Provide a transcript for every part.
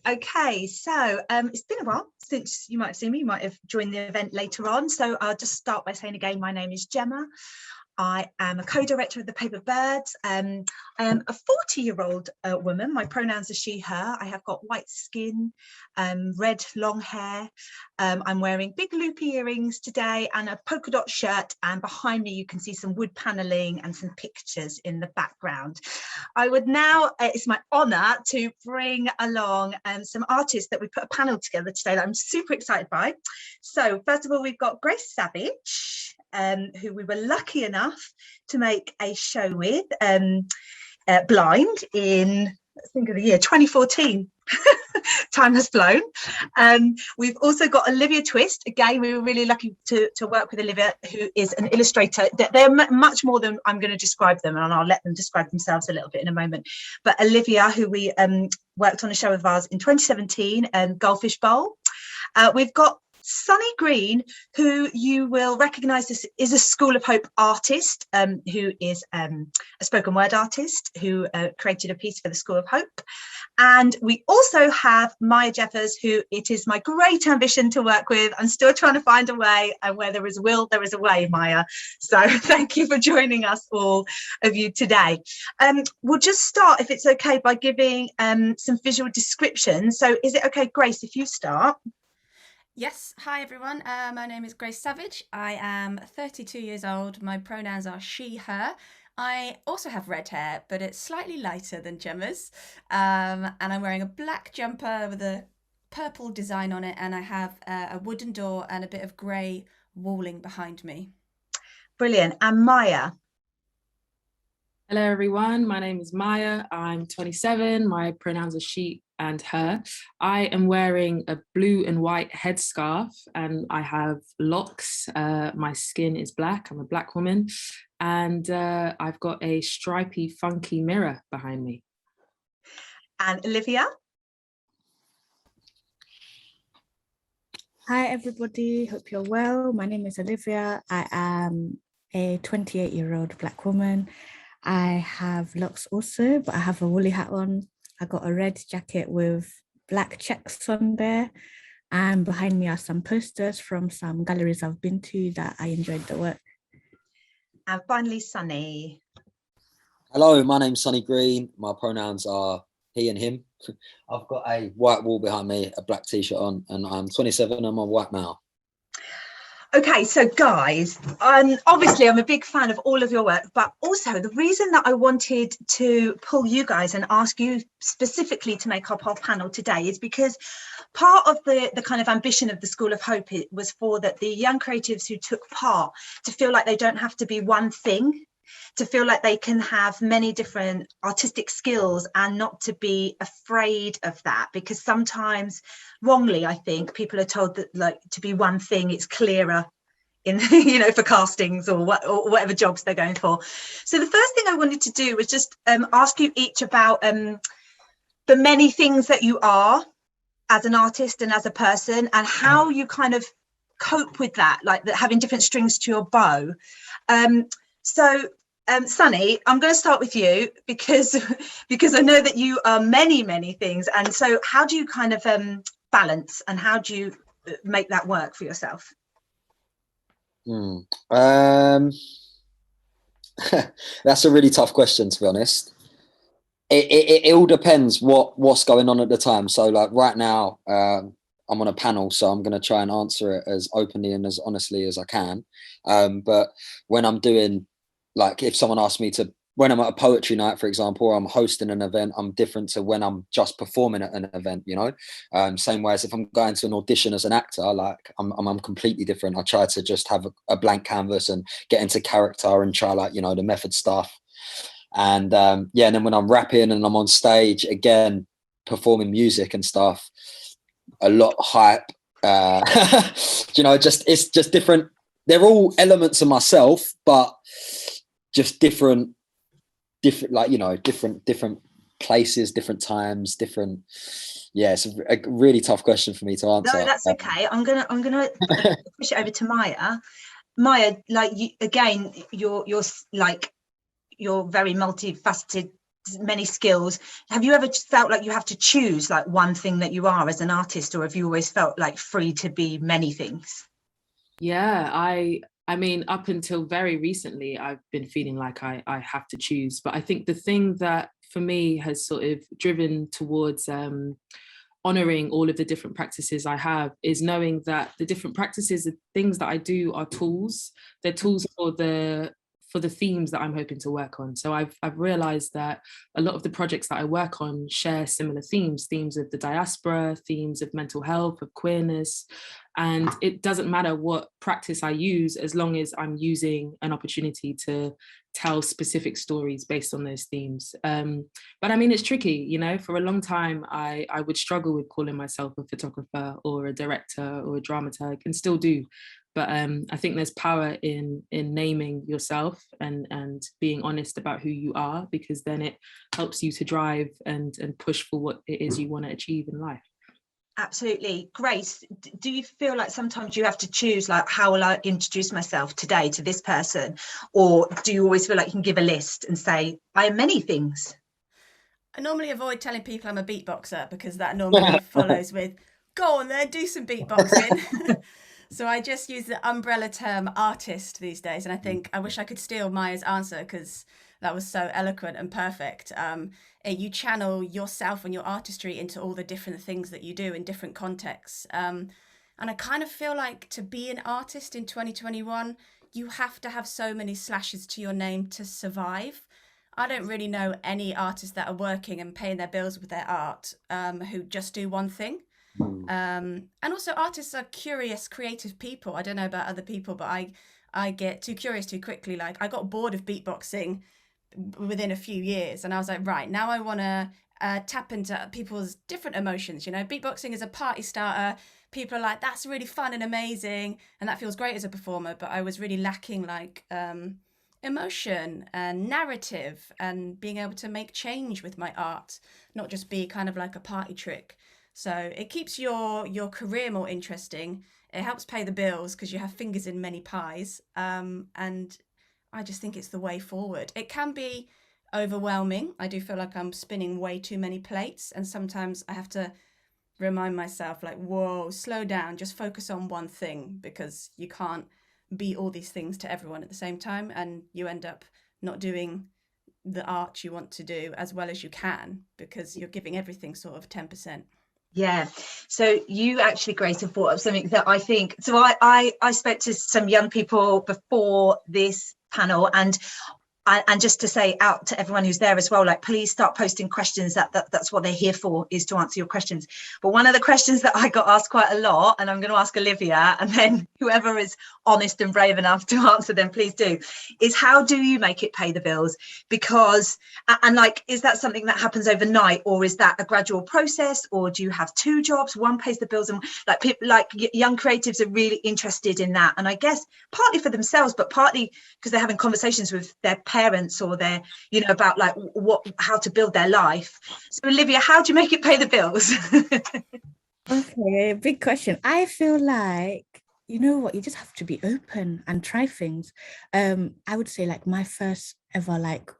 Okay, so it's been a while since you might have seen me. You might have joined the event later on. So I'll just start by saying again, my name is Gemma. I am a co-director of the Paper Birds. I am a 40-year-old woman. My pronouns are she, her. I have got white skin, red long hair. I'm wearing big loopy earrings today and a polka dot shirt. And behind me, you can see some wood paneling and some pictures in the background. I would now, it's my honor to bring along some artists that we put a panel together today that I'm super excited by. So first of all, we've got Grace Savage, who we were lucky enough to make a show with, blind in, let's think of the year, 2014. Time has flown. We've also got Olivia Twist. Again, we were really lucky to work with Olivia, who is an illustrator. They're much more than I'm going to describe them, and I'll let them describe themselves a little bit in a moment. But Olivia, who we worked on a show of ours in 2017, Goldfish Bowl. We've got Sunny Green, who you will recognise is a School of Hope artist, who is a spoken word artist who created a piece for the School of Hope. And we also have Maya Jeffers, who it is my great ambition to work with. I'm still trying to find a way, and where there is a will, there is a way, Maya. So thank you for joining us, all of you, today. We'll just start, if it's okay, by giving some visual descriptions. So is it okay, Grace, if you start? Yes, hi everyone. My name is Grace Savage. I am 32 years old. My pronouns are she, her. I also have red hair, but it's slightly lighter than Gemma's. And I'm wearing a black jumper with a purple design on it, and I have a wooden door and a bit of grey walling behind me. Brilliant. And Maya? Hello everyone, my name is Maya. I'm 27. My pronouns are she and her. I am wearing a blue and white headscarf and I have locks. My skin is black. I'm a black woman. And I've got a stripy, funky mirror behind me. And Olivia? Hi everybody, hope you're well. My name is Olivia. I am a 28-year-old black woman. I have locks also, but I have a woolly hat on. I got a red jacket with black checks on there. And behind me are some posters from some galleries I've been to that I enjoyed the work. And finally, Sunny. Hello, my name's Sunny Green. My pronouns are he and him. I've got a white wall behind me, a black t-shirt on, and I'm 27. I'm a white male. Okay, so guys, obviously I'm a big fan of all of your work, but also the reason that I wanted to pull you guys and ask you specifically to make up our panel today is because part of the kind of ambition of the School of Hope was for that the young creatives who took part to feel like they don't have to be one thing, to feel like they can have many different artistic skills and not to be afraid of that, because sometimes wrongly, I think people are told that like to be one thing, it's clearer in, you know, for castings or whatever jobs they're going for. So the first thing I wanted to do was just ask you each about the many things that you are as an artist and as a person, and how you kind of cope with that, like having different strings to your bow. So Sunny, I'm going to start with you because I know that you are many things, and so how do you kind of balance, and how do you make that work for yourself? That's a really tough question, to be honest. It all depends what's going on at the time. So like right now, I'm on a panel, so I'm going to try and answer it as openly and as honestly as I can. But when I'm doing, like, if someone asks me to, when I'm at a poetry night, for example, or I'm hosting an event, I'm different to when I'm just performing at an event, you know. Same way as if I'm going to an audition as an actor, like I'm completely different. I try to just have a blank canvas and get into character and try, like, you know, the method stuff. And yeah, and then when I'm rapping and I'm on stage again, performing music and stuff, a lot hype. You know, it's just different. They're all elements of myself, but just different, like, you know, different places, different times, different. Yeah, it's a really tough question for me to answer. No, that's okay. I'm gonna push it over to Maya. Maya, like, you, again, you're like, you're very multifaceted, many skills. Have you ever felt like you have to choose like one thing that you are as an artist, or have you always felt like free to be many things? Yeah, I mean, up until very recently, I've been feeling like I have to choose. But I think the thing that for me has sort of driven towards honoring all of the different practices I have is knowing that the different practices, the things that I do are tools. They're tools for the themes that I'm hoping to work on. So I've realized that a lot of the projects that I work on share similar themes of the diaspora, themes of mental health, of queerness. And it doesn't matter what practice I use, as long as I'm using an opportunity to tell specific stories based on those themes. But I mean, it's tricky, you know. For a long time, I would struggle with calling myself a photographer or a director or a dramaturg, and still do. But I think there's power in naming yourself and being honest about who you are, because then it helps you to drive and push for what it is you want to achieve in life. Absolutely. Grace, do you feel like sometimes you have to choose, like, how will I introduce myself today to this person? Or do you always feel like you can give a list and say, I am many things? I normally avoid telling people I'm a beatboxer, because that normally follows with, go on then, do some beatboxing. So I just use the umbrella term artist these days. And I think I wish I could steal Maya's answer, because that was so eloquent and perfect. You channel yourself and your artistry into all the different things that you do in different contexts. And I kind of feel like to be an artist in 2021, you have to have so many slashes to your name to survive. I don't really know any artists that are working and paying their bills with their art who just do one thing. And also, artists are curious, creative people. I don't know about other people, but I get too curious too quickly. Like, I got bored of beatboxing within a few years, and I was like, right, now I want to tap into people's different emotions. You know, beatboxing is a party starter. People are like, that's really fun and amazing, and that feels great as a performer. But I was really lacking, like, emotion and narrative and being able to make change with my art, not just be kind of like a party trick. So it keeps your career more interesting. It helps pay the bills because you have fingers in many pies. And I just think it's the way forward. It can be overwhelming. I do feel like I'm spinning way too many plates. And sometimes I have to remind myself, like, whoa, slow down, just focus on one thing, because you can't be all these things to everyone at the same time. And you end up not doing the art you want to do as well as you can, because you're giving everything sort of 10%. Yeah. So you actually, Grace, have brought up something that I think, so I spoke to some young people before this panel, and just to say out to everyone who's there as well, like, please start posting questions. That's what they're here for, is to answer your questions. But one of the questions that I got asked quite a lot, and I'm going to ask Olivia, and then whoever is honest and brave enough to answer them, please do, is how do you make it pay the bills? Because, and like, is that something that happens overnight, or is that a gradual process, or do you have two jobs, one pays the bills? And like, people, like young creatives are really interested in that, and I guess partly for themselves, but partly because they're having conversations with their parents or their, you know, about like how to build their life. So Olivia, how do you make it pay the bills? Okay, big question. I feel like you know what, you just have to be open and try things. I would say like my first ever like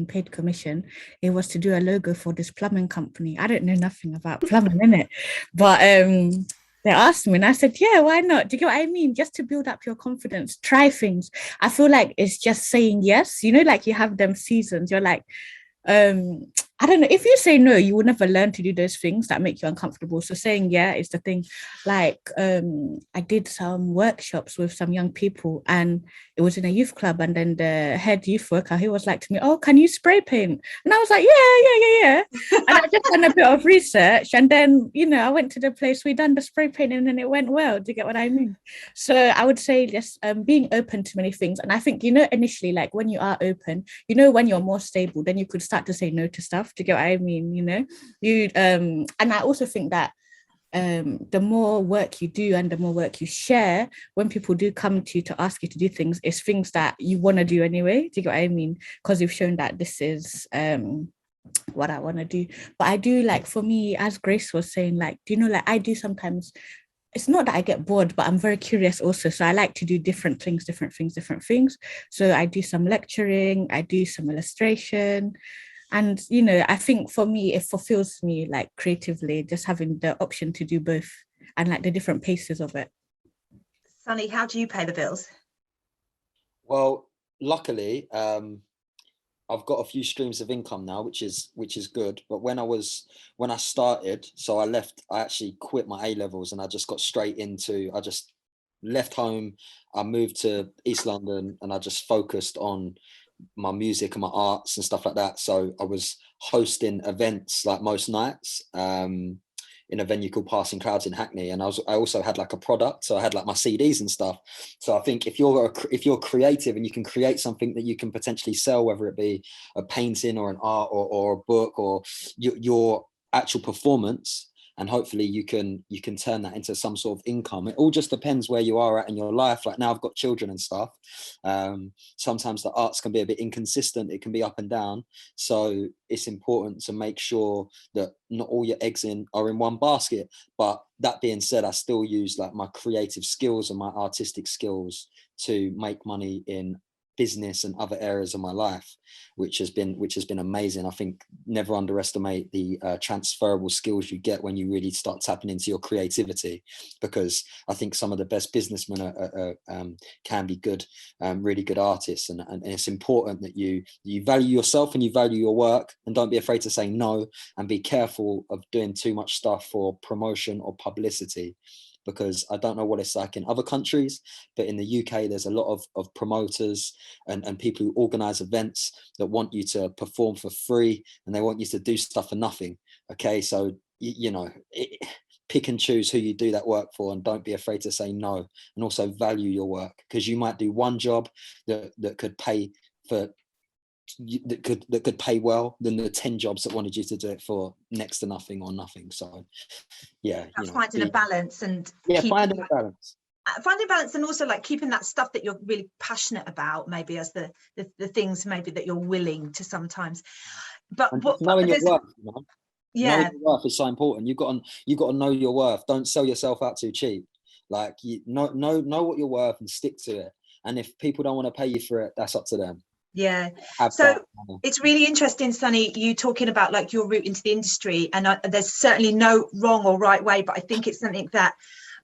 paid commission, it was to do a logo for this plumbing company. I don't know nothing about plumbing in it, but they asked me and I said, yeah, why not? Do you get what I mean? Just to build up your confidence, try things. I feel like it's just saying yes, you know, like you have them seasons, you're like, um I don't know, if you say no, you will never learn to do those things that make you uncomfortable. So saying yeah is the thing. Like I did some workshops with some young people and it was in a youth club, and then the head youth worker, he was like to me, oh, can you spray paint? And I was like, yeah. And I just done a bit of research, and then, you know, I went to the place, we done the spray painting, and then it went well. Do you get what I mean? So I would say just being open to many things. And I think, you know, initially, like when you are open, you know, when you're more stable, then you could start to say no to stuff. Do you get what I mean? You know, you and I also think that the more work you do and the more work you share, when people do come to you to ask you to do things, it's things that you want to do anyway. Do you get what I mean? Because you've shown that this is what I want to do. But I do, like, for me, as Grace was saying, like, do you know, like I do sometimes, it's not that I get bored, but I'm very curious also. So I like to do different things. So I do some lecturing, I do some illustration. And, you know, I think for me, it fulfills me like creatively, just having the option to do both and like the different paces of it. Sunny, how do you pay the bills? Well, luckily, I've got a few streams of income now, which is good. But when I started, so I actually quit my A levels and I just got straight into, I just left home, I moved to East London and I just focused on my music and my arts and stuff like that. So I was hosting events like most nights in a venue called Passing Clouds in Hackney, and I also had like a product, so I had like my CDs and stuff. So I think if you're creative and you can create something that you can potentially sell, whether it be a painting or an art or a book or your actual performance, and hopefully you can turn that into some sort of income. It all just depends where you are at in your life. Like now I've got children and stuff. Sometimes the arts can be a bit inconsistent. It can be up and down. So it's important to make sure that not all your eggs are in one basket. But that being said, I still use like my creative skills and my artistic skills to make money in business and other areas of my life, which has been amazing. I think never underestimate the transferable skills you get when you really start tapping into your creativity, because I think some of the best businessmen can be good, really good artists, and it's important that you value yourself and you value your work, and don't be afraid to say no, and be careful of doing too much stuff for promotion or publicity. Because I don't know what it's like in other countries, but in the UK, there's a lot of promoters and people who organize events that want you to perform for free, and they want you to do stuff for nothing. Okay, so pick and choose who you do that work for, and don't be afraid to say no, and also value your work, because you might do one job that could pay for that could pay well than the 10 jobs that wanted you to do it for next to nothing or nothing. So yeah, finding a balance and finding a balance. Finding balance, and also like keeping that stuff that you're really passionate about, maybe as the things maybe that you're willing to sometimes. But knowing your worth, yeah, knowing your worth is so important. You've got to know your worth. Don't sell yourself out too cheap. Like, you know what you're worth and stick to it. And if people don't want to pay you for it, that's up to them. Yeah. So it's really interesting, Sunny, you talking about like your route into the industry, and there's certainly no wrong or right way, but I think it's something that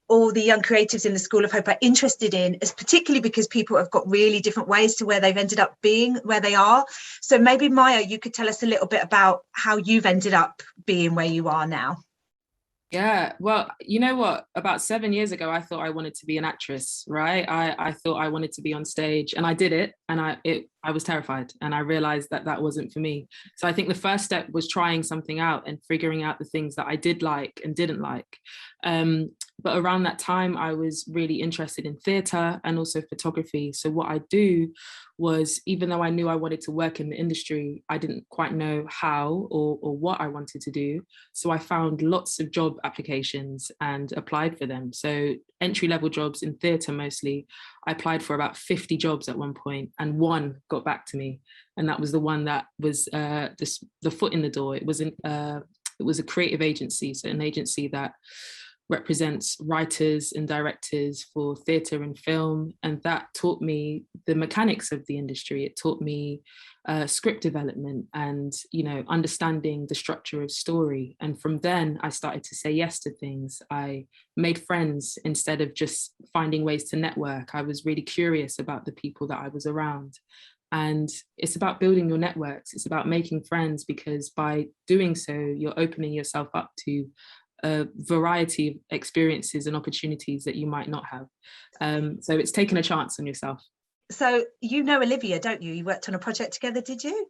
all the young creatives in the School of Hope are interested in, is particularly because people have got really different ways to where they've ended up being where they are. So maybe Maya, you could tell us a little bit about how you've ended up being where you are now. Yeah, well, you know what? About 7 years ago, I thought I wanted to be an actress, right? I thought I wanted to be on stage, and I did it, and I was terrified, and I realized that wasn't for me. So I think the first step was trying something out and figuring out the things that I did like and didn't like. But around that time, I was really interested in theatre and also photography. So what I do was, even though I knew I wanted to work in the industry, I didn't quite know how or what I wanted to do. So I found lots of job applications and applied for them. So entry-level jobs in theatre mostly. I applied for about 50 jobs at one point, and one got back to me. And that was the one that was just the foot in the door. It was a creative agency, so an agency that represents writers and directors for theatre and film. And that taught me the mechanics of the industry. It taught me script development and, understanding the structure of story. And from then I started to say yes to things. I made friends instead of just finding ways to network. I was really curious about the people that I was around. And it's about building your networks. It's about making friends, because by doing so, you're opening yourself up to a variety of experiences and opportunities that you might not have. So it's taking a chance on yourself. So you know Olivia, don't you? You worked on a project together, did you?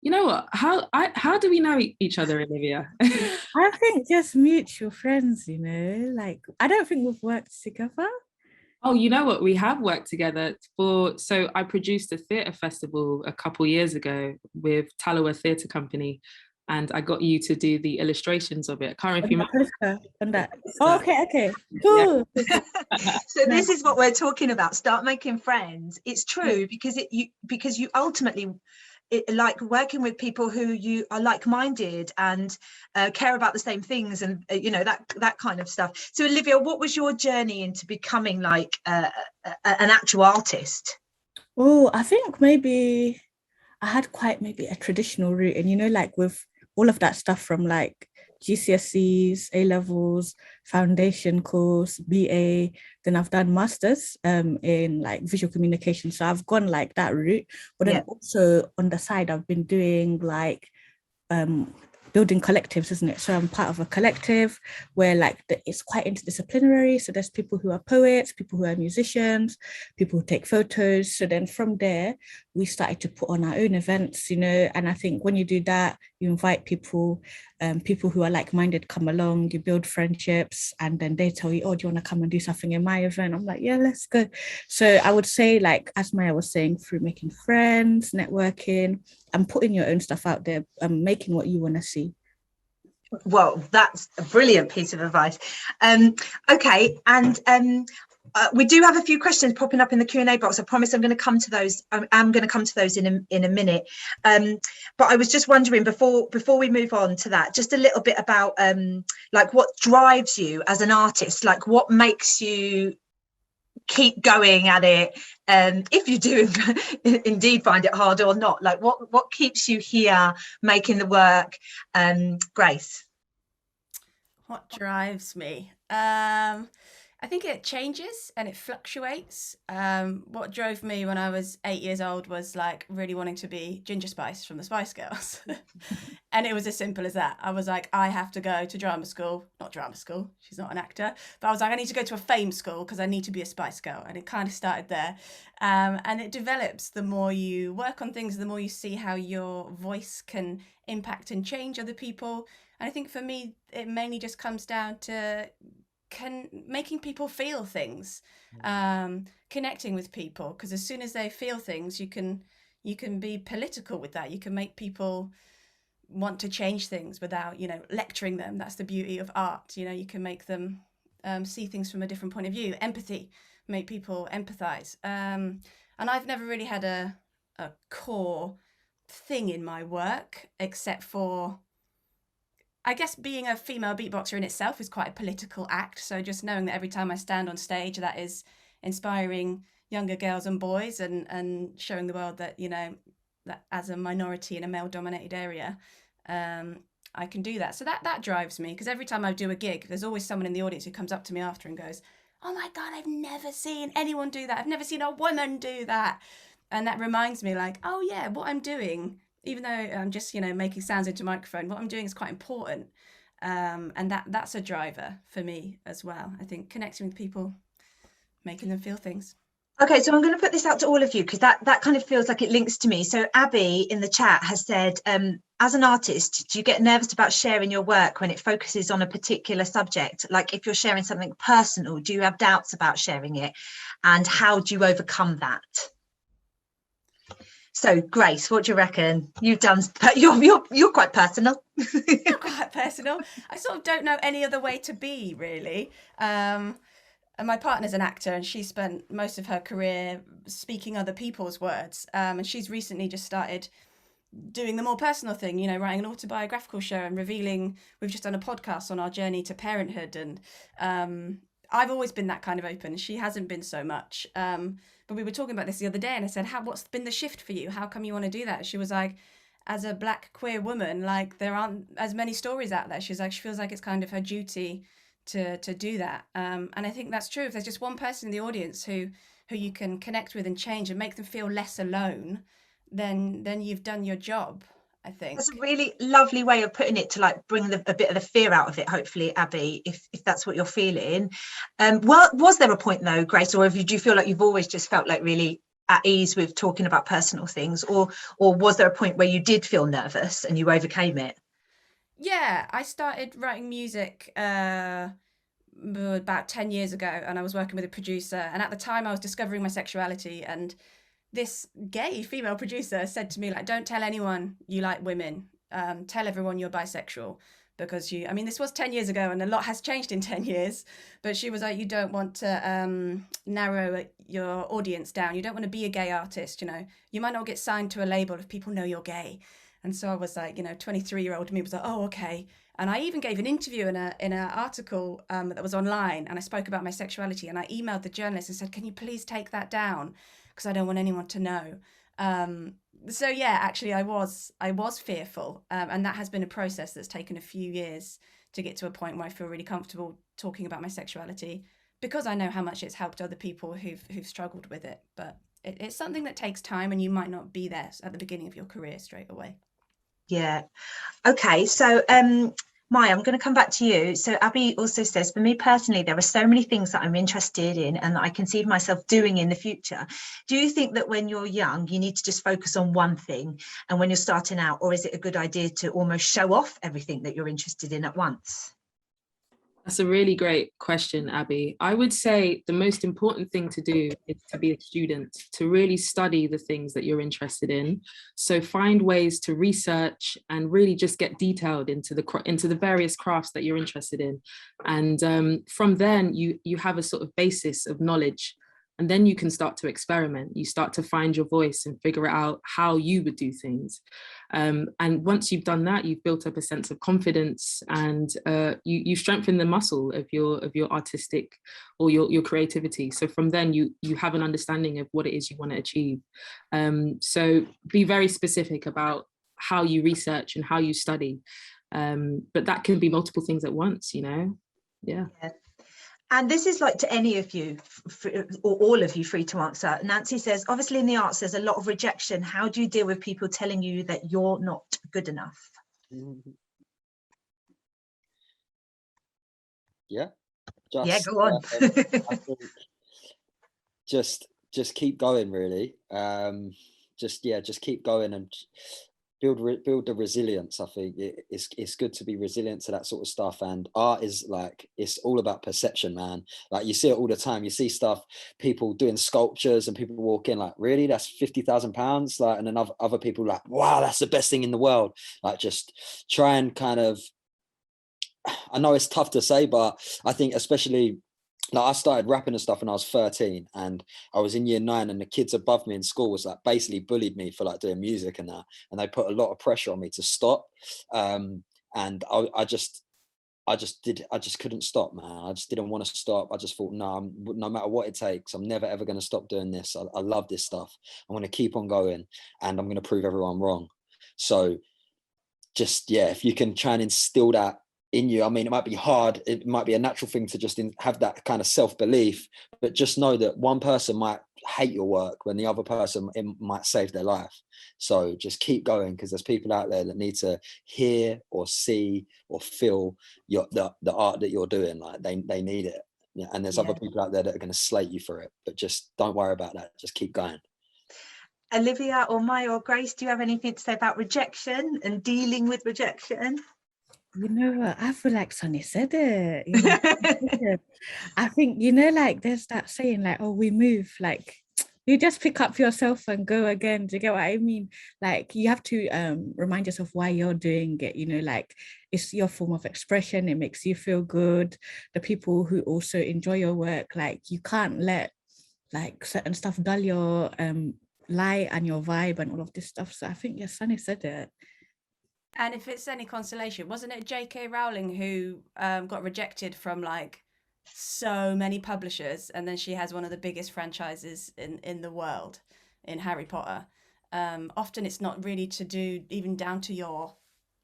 You know what? How do we know each other, Olivia? I think just mutual friends, like I don't think we've worked together. Oh, you know what? We have worked together so I produced a theatre festival a couple years ago with Talawa Theatre Company, and I got you to do the illustrations of it. I can't remember if you remember. On that. Oh, okay. Cool. Yeah. So this is what we're talking about. Start making friends. It's true, because you ultimately like working with people who you are like-minded and care about the same things, and that kind of stuff. So Olivia, what was your journey into becoming like an actual artist? Oh, I think maybe I had quite maybe a traditional route, and like with all of that stuff from like GCSEs, A levels, foundation course, BA, then I've done masters in like visual communication. So I've gone like that route, but then also on the side I've been doing like building collectives, isn't it? So I'm part of a collective where like it's quite interdisciplinary. So there's people who are poets, people who are musicians, people who take photos. So then from there, we started to put on our own events, and I think when you do that, you invite people who are like-minded come along, you build friendships, and then they tell you, oh, do you want to come and do something in my event? I'm like, yeah, let's go. So I would say, like, as Maya was saying, through making friends, networking, and putting your own stuff out there, and making what you want to see. Well, that's a brilliant piece of advice. Okay, and we do have a few questions popping up in the Q&A box. I promise I'm going to come to those. I'm going to come to those in a minute. But I was just wondering, before we move on to that, just a little bit about like what drives you as an artist, like what makes you keep going at it, if you do indeed find it hard or not, like what keeps you here making the work? Grace? What drives me? I think it changes and it fluctuates. What drove me when I was 8 years old was like really wanting to be Ginger Spice from the Spice Girls. And it was as simple as that. I was like, I have to go to drama school, not drama school, she's not an actor, but I was like, I need to go to a fame school because I need to be a Spice Girl. And it kind of started there. And it develops the more you work on things, the more you see how your voice can impact and change other people. And I think for me, it mainly just comes down to making people feel things, connecting with people, because as soon as they feel things, you can be political with that. You can make people want to change things without lecturing them. That's the beauty of art. You can make them see things from a different point of view. Empathy, make people empathize. And I've never really had a core thing in my work, except for, I guess, being a female beatboxer in itself is quite a political act. So just knowing that every time I stand on stage, that is inspiring younger girls and boys, and showing the world that, that as a minority in a male-dominated area, I can do that. So that drives me, because every time I do a gig, there's always someone in the audience who comes up to me after and goes, oh my God, I've never seen anyone do that. I've never seen a woman do that. And that reminds me, like, oh yeah, what I'm doing, even though I'm just, making sounds into a microphone, what I'm doing is quite important. And that's a driver for me as well. I think connecting with people, making them feel things. Okay, so I'm going to put this out to all of you, because that kind of feels like it links to me. So Abby in the chat has said, as an artist, do you get nervous about sharing your work when it focuses on a particular subject? Like if you're sharing something personal, do you have doubts about sharing it? And how do you overcome that? So Grace, what do you reckon? You've done, you're quite personal. You're quite personal. I sort of don't know any other way to be, really. And my partner's an actor, and she spent most of her career speaking other people's words. And she's recently just started doing the more personal thing, you know, writing an autobiographical show and revealing, we've just done a podcast on our journey to parenthood, and I've always been that kind of open. She hasn't been so much. But we were talking about this the other day, and I said, what's been the shift for you? How come you want to do that? She was like, as a Black queer woman, like, there aren't as many stories out there. She's like, she feels like it's kind of her duty to do that. And I think that's true. If there's just one person in the audience who you can connect with and change and make them feel less alone, then you've done your job, I think. That's a really lovely way of putting it, to like bring a bit of the fear out of it, hopefully, Abby, if that's what you're feeling. Well, was there a point though, Grace, or do you feel like you've always just felt like really at ease with talking about personal things, or was there a point where you did feel nervous and you overcame it? Yeah, I started writing music about 10 years ago, and I was working with a producer, and at the time I was discovering my sexuality, and this gay female producer said to me, like, don't tell anyone you like women, tell everyone you're bisexual, because this was 10 years ago and a lot has changed in 10 years, but she was like, you don't want to narrow your audience down, you don't want to be a gay artist, you know, you might not get signed to a label if people know you're gay. And so I was like, 23-year-old me was like, oh, okay. And I even gave an interview in an article that was online, and I spoke about my sexuality, and I emailed the journalist and said, can you please take that down? Because I don't want anyone to know. So yeah, actually I was fearful. And that has been a process that's taken a few years to get to a point where I feel really comfortable talking about my sexuality, because I know how much it's helped other people who've struggled with it. But it's something that takes time, and you might not be there at the beginning of your career straight away. Yeah. Okay. So, Maya, I'm going to come back to you. So Abby also says, for me personally, there are so many things that I'm interested in and that I can see myself doing in the future. Do you think that when you're young, you need to just focus on one thing, and when you're starting out, or is it a good idea to almost show off everything that you're interested in at once? That's a really great question, Abby. I would say the most important thing to do is to be a student, to really study the things that you're interested in. So find ways to research and really just get detailed into the various crafts that you're interested in. And from then you have a sort of basis of knowledge, and then you can start to experiment. You start to find your voice and figure out how you would do things. And once you've done that, you've built up a sense of confidence, and you strengthen the muscle of your artistic or your creativity. So from then you have an understanding of what it is you want to achieve. So be very specific about how you research and how you study. But that can be multiple things at once, Yeah. And this is like to any of you, or all of you, free to answer. Nancy says, obviously in the arts, there's a lot of rejection. How do you deal with people telling you that you're not good enough? Yeah. Go on. I think just keep going, really. Just keep going and build the resilience. I think it's good to be resilient to that sort of stuff. And art is like, it's all about perception, man. Like, you see it all the time. You see stuff, people doing sculptures, and people walk in like, really, that's £50,000, like, and then other people like, wow, that's the best thing in the world. Like, just try and kind of, I know it's tough to say, but I think especially, like, I started rapping and stuff when I was 13, and I was in year 9, and the kids above me in school was like basically bullied me for like doing music and that, and they put a lot of pressure on me to stop. And I just couldn't stop, man. I just didn't want to stop. I just thought, no, no matter what it takes, I'm never ever going to stop doing this. I love this stuff. I'm going to keep on going, and I'm going to prove everyone wrong. So just, yeah, if you can try and instill that in you. I mean, it might be hard. It might be a natural thing to just have that kind of self-belief, but just know that one person might hate your work when the other person, it might save their life. So just keep going, because there's people out there that need to hear or see or feel the art that you're doing. Like, they need it. Yeah, and there's other people out there that are going to slate you for it, but just don't worry about that. Just keep going. Olivia or Maya or Grace, do you have anything to say about rejection and dealing with rejection? You know what? I feel like Sonny said it. I think, like, there's that saying, like, oh, we move, like, you just pick up yourself and go again. Do you get what I mean? Like, you have to remind yourself why you're doing it, like, it's your form of expression. It makes you feel good. The people who also enjoy your work, like, you can't let, like, certain stuff dull your light and your vibe and all of this stuff. So I think, yes, Sunny said it. And if it's any consolation, wasn't it J.K. Rowling who got rejected from like so many publishers, and then she has one of the biggest franchises in the world in Harry Potter? Often it's not really to do even down to your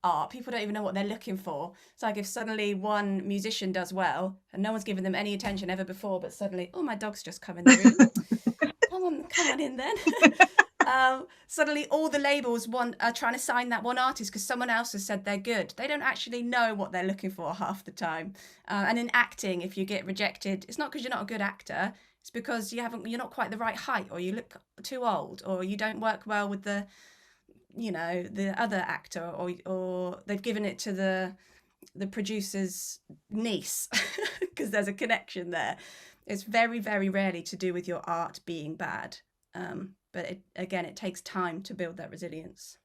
art. People don't even know what they're looking for. It's like if suddenly one musician does well and no one's given them any attention ever before, but suddenly, oh, my dog's just come in the room. come on in then. Suddenly all the labels are trying to sign that one artist because someone else has said they're good. They don't actually know what they're looking for half the time. And in acting, if you get rejected, it's not because you're not a good actor. It's because you're not quite the right height, or you look too old, or you don't work well with the other actor, or they've given it to the producer's niece because there's a connection there. It's very, very rarely to do with your art being bad. But it takes time to build that resilience.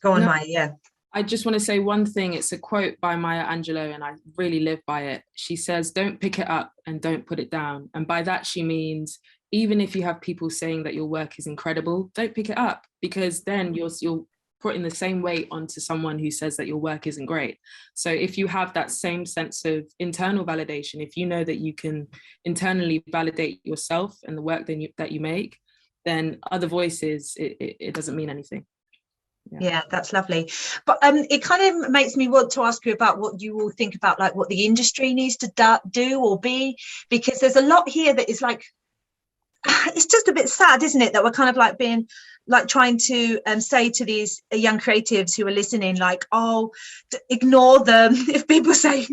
Go on, Maya. Yeah. I just want to say one thing. It's a quote by Maya Angelou, and I really live by it. She says, "Don't pick it up and don't put it down." And by that, she means even if you have people saying that your work is incredible, don't pick it up, because then you're putting the same weight onto someone who says that your work isn't great. So if you have that same sense of internal validation, if you know that you can internally validate yourself and the work that you make, then other voices, it doesn't mean anything. Yeah, that's lovely. But it kind of makes me want to ask you about what you all think about, like, what the industry needs to do or be, because there's a lot here that is like, it's just a bit sad, isn't it, that we're kind of like being like trying to say to these young creatives who are listening, like, oh, ignore them if people say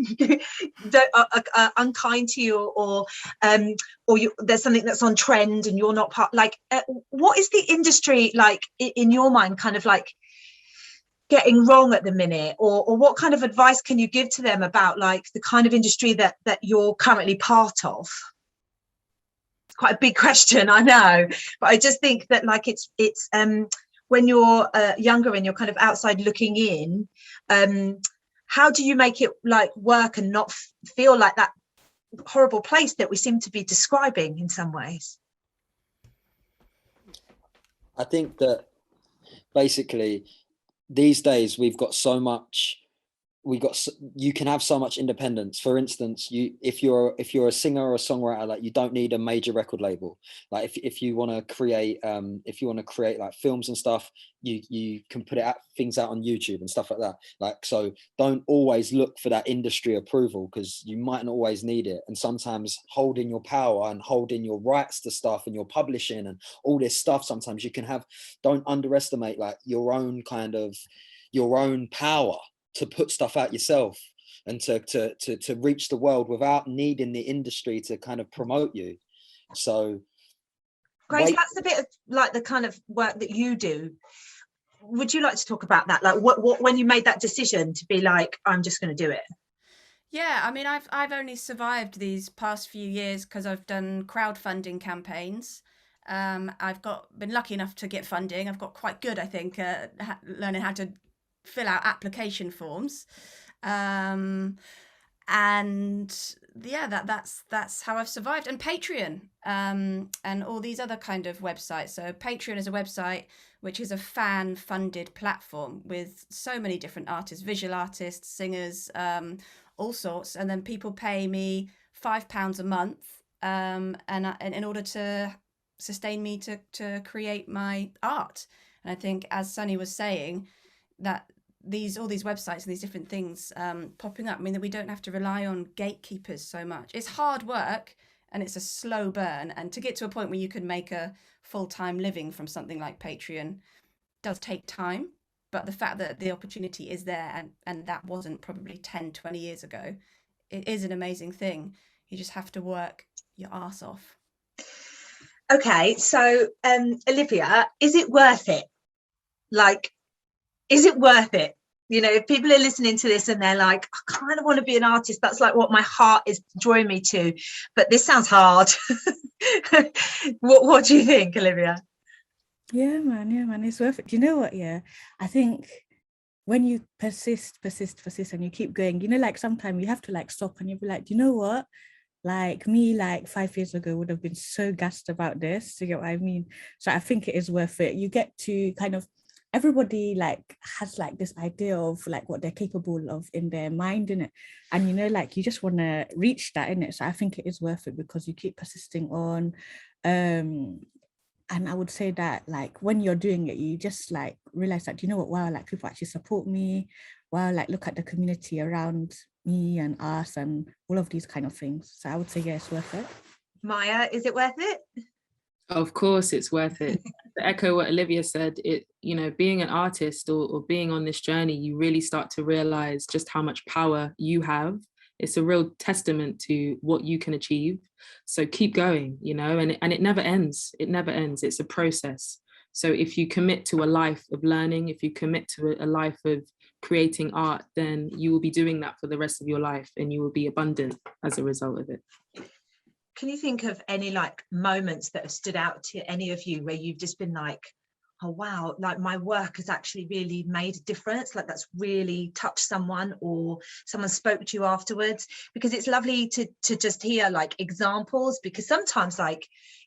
unkind to you, or there's something that's on trend and you're not part. Like, what is the industry like in your mind, kind of like getting wrong at the minute, or what kind of advice can you give to them about like the kind of industry that you're currently part of? Quite a big question, I know, but I just think that like it's when you're younger and you're kind of outside looking in, how do you make it like work and not feel like that horrible place that we seem to be describing in some ways? I think that basically these days we've got so much. You can have so much independence. For instance, if you're a singer or a songwriter, like, you don't need a major record label. Like if you want to create like films and stuff, you can put things out on YouTube and stuff like that. Like, so don't always look for that industry approval, because you might not always need it. And sometimes holding your power and holding your rights to stuff and your publishing and all this stuff, sometimes you can have. Don't underestimate like your own power to put stuff out yourself and to reach the world without needing the industry to kind of promote you. So Grace, that's a bit of like the kind of work that you do. Would you like to talk about that? Like what when you made that decision to be like, I'm just going to do it? Yeah, I mean, I've only survived these past few years because I've done crowdfunding campaigns. I've been lucky enough to get funding. I've got quite good, I think, learning how to fill out application forms, and yeah, that's how I've survived. And Patreon, and all these other kind of websites. So Patreon is a website which is a fan funded platform with so many different artists, visual artists, singers, all sorts, and then people pay me £5 a month, and in order to sustain me to create my art. And I think, as Sunny was saying, that all these websites and these different things popping up mean that we don't have to rely on gatekeepers so much. It's hard work and it's a slow burn, and to get to a point where you can make a full-time living from something like Patreon does take time. But the fact that the opportunity is there, and that wasn't probably 10, 20 years ago, it is an amazing thing. You just have to work your arse off. Okay, so Olivia, is it worth it? Like, is it worth it? You know, if people are listening to this and they're like, I kind of want to be an artist, that's like what my heart is drawing me to, but this sounds hard. What do you think, Olivia? Yeah, man, it's worth it. Do you know what? Yeah, I think when you persist and you keep going, you know, like sometimes you have to like stop and you'll be like, do you know what? Like me, like 5 years ago, would have been so gassed about this. You get what I mean? So I think it is worth it. You get to kind of, everybody like has like this idea of like what they're capable of in their mind, in it, and you know, like you just want to reach that in it. So I think it is worth it because you keep persisting on. And I would say that like when you're doing it, you just like realize that, you know what, wow, like people actually support me. Wow, like look at the community around me and us and all of these kind of things. So I would say, yeah, it's worth it. Maya, is it worth it? Of course it's worth it. To echo what Olivia said, it, you know, being an artist or being on this journey, you really start to realize just how much power you have. It's a real testament to what you can achieve. So keep going, you know, and it never ends. It never ends. It's a process. So if you commit to a life of learning, if you commit to a life of creating art, then you will be doing that for the rest of your life and you will be abundant as a result of it. Can you think of any like moments that have stood out to any of you where you've just been like, oh wow, like my work has actually really made a difference, like that's really touched someone, or someone spoke to you afterwards? Because it's lovely to just hear like examples, because sometimes like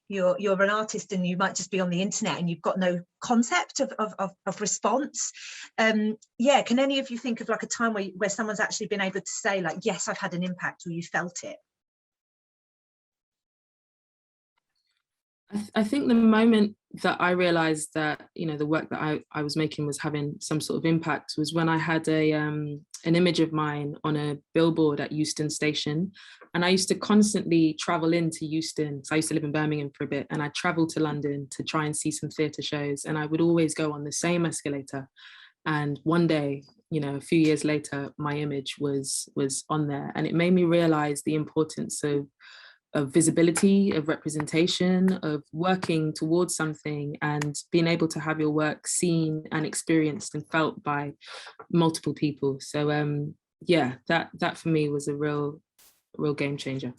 you're an artist and you might just be on the internet and you've got no concept of response. Yeah, can any of you think of like a time where someone's actually been able to say like, yes, I've had an impact, or you felt it? I think the moment that I realized that, you know, the work that I was making was having some sort of impact was when I had an image of mine on a billboard at Euston Station. And I used to constantly travel into Euston. So I used to live in Birmingham for a bit, and I traveled to London to try and see some theatre shows. And I would always go on the same escalator. And one day, you know, a few years later, my image was on there. And it made me realize the importance of visibility, of representation, of working towards something and being able to have your work seen and experienced and felt by multiple people. So yeah, that for me was a real game changer.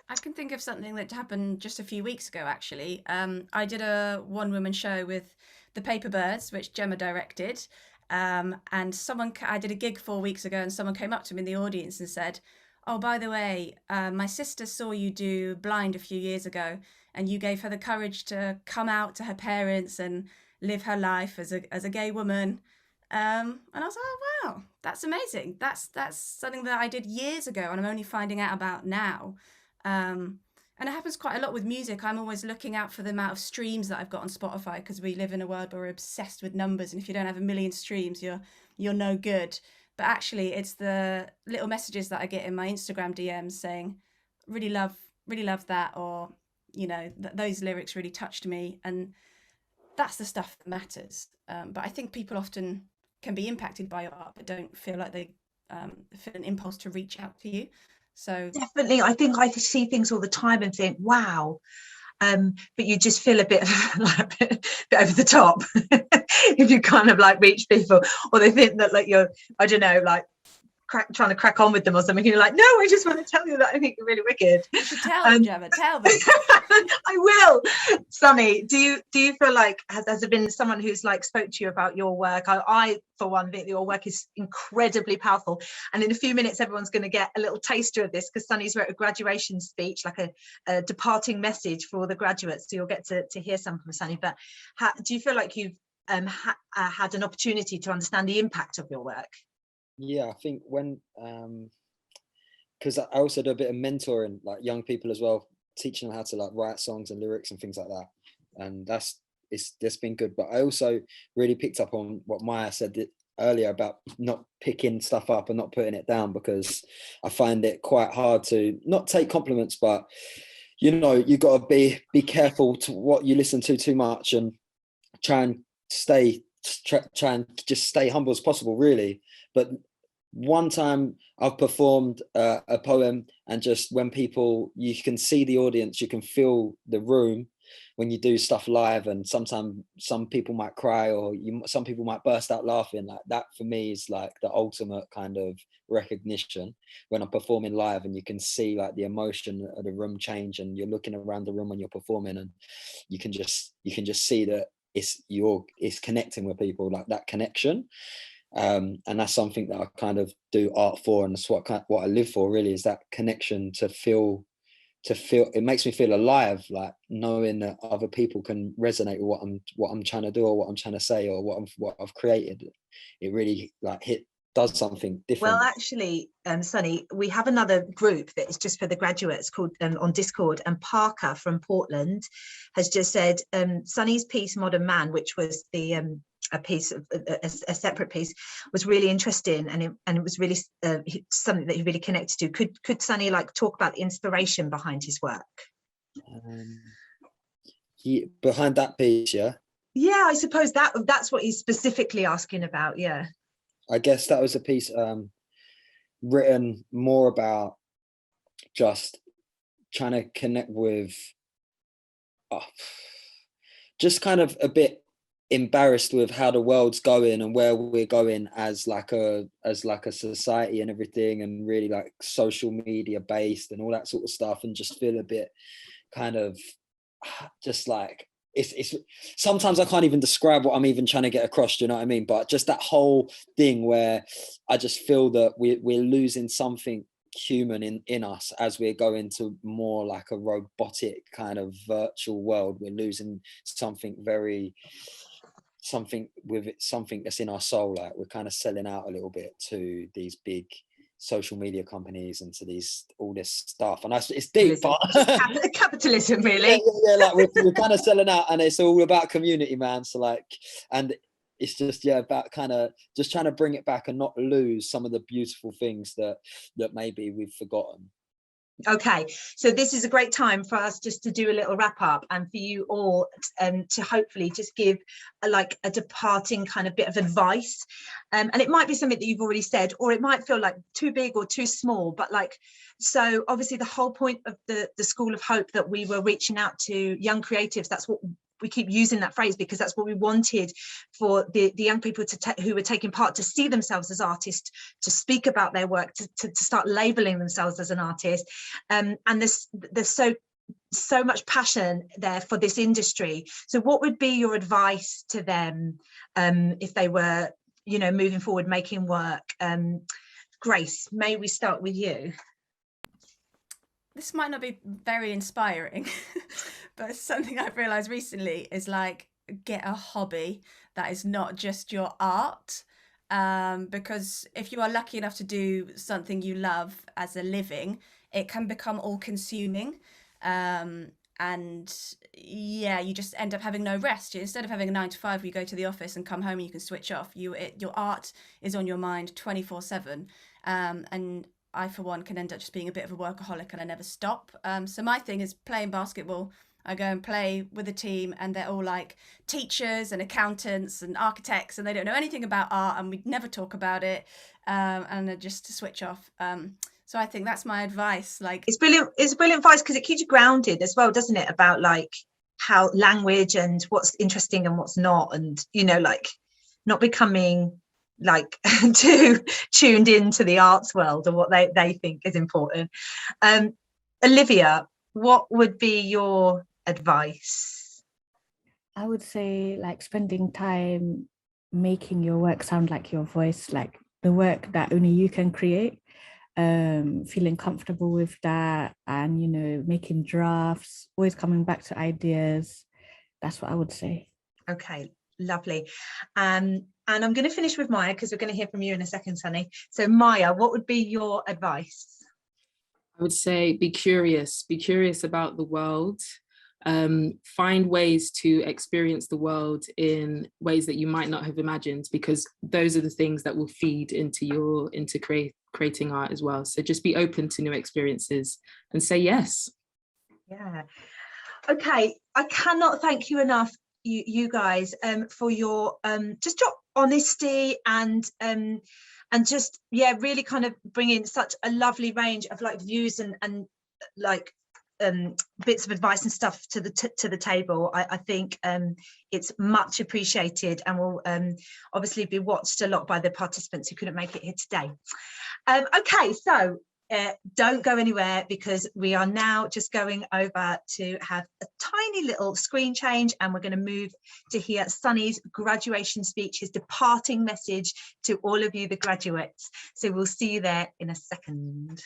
I can think of something that happened just a few weeks ago, actually. I did a one-woman show with the Paper Birds, which Gemma directed. And I did a gig 4 weeks ago, and someone came up to me in the audience and said, oh, by the way, my sister saw you do Blind a few years ago, and you gave her the courage to come out to her parents and live her life as a gay woman. And I was like, oh, wow, that's amazing. That's something that I did years ago and I'm only finding out about now. And it happens quite a lot with music. I'm always looking out for the amount of streams that I've got on Spotify, because we live in a world where we're obsessed with numbers. And if you don't have 1 million streams, you're no good. But actually, it's the little messages that I get in my Instagram DMs saying, really love that, or, you know, those lyrics really touched me. And that's the stuff that matters. But I think people often can be impacted by your art, but don't feel like they feel an impulse to reach out to you. So definitely, I think I see things all the time and think, wow. But you just feel a bit over the top if you kind of like reach people, or they think that like you're, I don't know, like trying to crack on with them or something. You're like, no, I just want to tell you that I think you're really wicked. You should tell them, Gemma, tell them. I will. Sunny, do you feel like has there been someone who's like spoke to you about your work? I for one think your work is incredibly powerful, and in a few minutes everyone's going to get a little taster of this, because Sunny's wrote a graduation speech, like a departing message for all the graduates, so you'll get to hear some from Sunny. But do you feel like you've had an opportunity to understand the impact of your work? Yeah, I think when because I also do a bit of mentoring like young people as well, teaching them how to like write songs and lyrics and things like that, and that's been good. But I also really picked up on what Maya said earlier about not picking stuff up and not putting it down, because I find it quite hard to not take compliments, but you know, you got to be careful to what you listen to too much, and try and just stay humble as possible, really. But one time I've performed a poem, and just when people, you can see the audience, you can feel the room when you do stuff live, and sometimes some people might cry, or some people might burst out laughing. Like that for me is like the ultimate kind of recognition when I'm performing live, and you can see like the emotion of the room change, and you're looking around the room when you're performing, and you can just see that it's connecting with people, like that connection. And that's something that I kind of do art for, and that's what I live for, really, is that connection to feel. It makes me feel alive, like knowing that other people can resonate with what I'm trying to do, or what I'm trying to say, or what I've created. It really does something different. Well, actually, Sunny, we have another group that is just for the graduates called on Discord, and Parker from Portland has just said Sunny's piece Modern Man, which was the a piece of a separate piece, was really interesting, and it was really something that he really connected to. Could Sunny talk about the inspiration behind his work? Behind that piece, yeah. Yeah, I suppose that's what he's specifically asking about. Yeah, I guess that was a piece written more about just trying to connect with, just kind of a bit embarrassed with how the world's going and where we're going as like a society and everything, and really social media based and all that sort of stuff, and just feel a bit kind of just it's sometimes I can't even describe what I'm even trying to get across, do you know what I mean? But just that whole thing where I just feel that we're losing something human in us as we're going to more like a robotic kind of virtual world. We're losing something something that's in our soul. Like we're kind of selling out a little bit to these big social media companies and to all this stuff, and it's deep, but capitalism, really. yeah, we're kind of selling out, and it's all about community, man. So and it's just about kind of just trying to bring it back and not lose some of the beautiful things that maybe we've forgotten. Okay, so this is a great time for us just to do a little wrap up, and for you all to hopefully just give a departing kind of bit of advice, and it might be something that you've already said, or it might feel too big or too small, but so obviously the whole point of the School of Hope, that we were reaching out to young creatives. That's what we keep using that phrase, because that's what we wanted for the young people who were taking part to see themselves as artists, to speak about their work, to start labeling themselves as an artist. And there's so much passion there for this industry. So what would be your advice to them if they were, moving forward, making work? Grace, may we start with you? This might not be very inspiring, but something I've realized recently is get a hobby that is not just your art. Because if you are lucky enough to do something you love as a living, it can become all consuming. And yeah, you just end up having no rest. Instead of having a 9 to 5 where you go to the office and come home and you can switch off, your art is on your mind 24/7. And I, for one, can end up just being a bit of a workaholic, and I never stop. So my thing is playing basketball. I go and play with a team, and they're all teachers and accountants and architects, and they don't know anything about art, and we never talk about it, and just to switch off. So I think that's my advice. It's brilliant. It's brilliant advice, because it keeps you grounded as well, doesn't it? About how language and what's interesting and what's not, and not becoming too tuned into the arts world or what they think is important. Olivia, what would be your advice? I would say spending time making your work sound like your voice, the work that only you can create, feeling comfortable with that, and making drafts, always coming back to ideas. That's what I would say. Okay, lovely. And I'm going to finish with Maya, because we're going to hear from you in a second, Sunny. So Maya, what would be your advice? I would say be curious about the world. Find ways to experience the world in ways that you might not have imagined, because those are the things that will feed into creating art as well. So just be open to new experiences and say yes. Yeah. Okay, I cannot thank you enough, you guys, for your just your honesty and just really kind of bringing such a lovely range of views and bits of advice and stuff to the table. I think it's much appreciated, and will obviously be watched a lot by the participants who couldn't make it here today. Okay, so don't go anywhere, because we are now just going over to have a tiny little screen change, and we're going to move to hear Sunny's graduation speech, his departing message to all of you, the graduates. So we'll see you there in a second.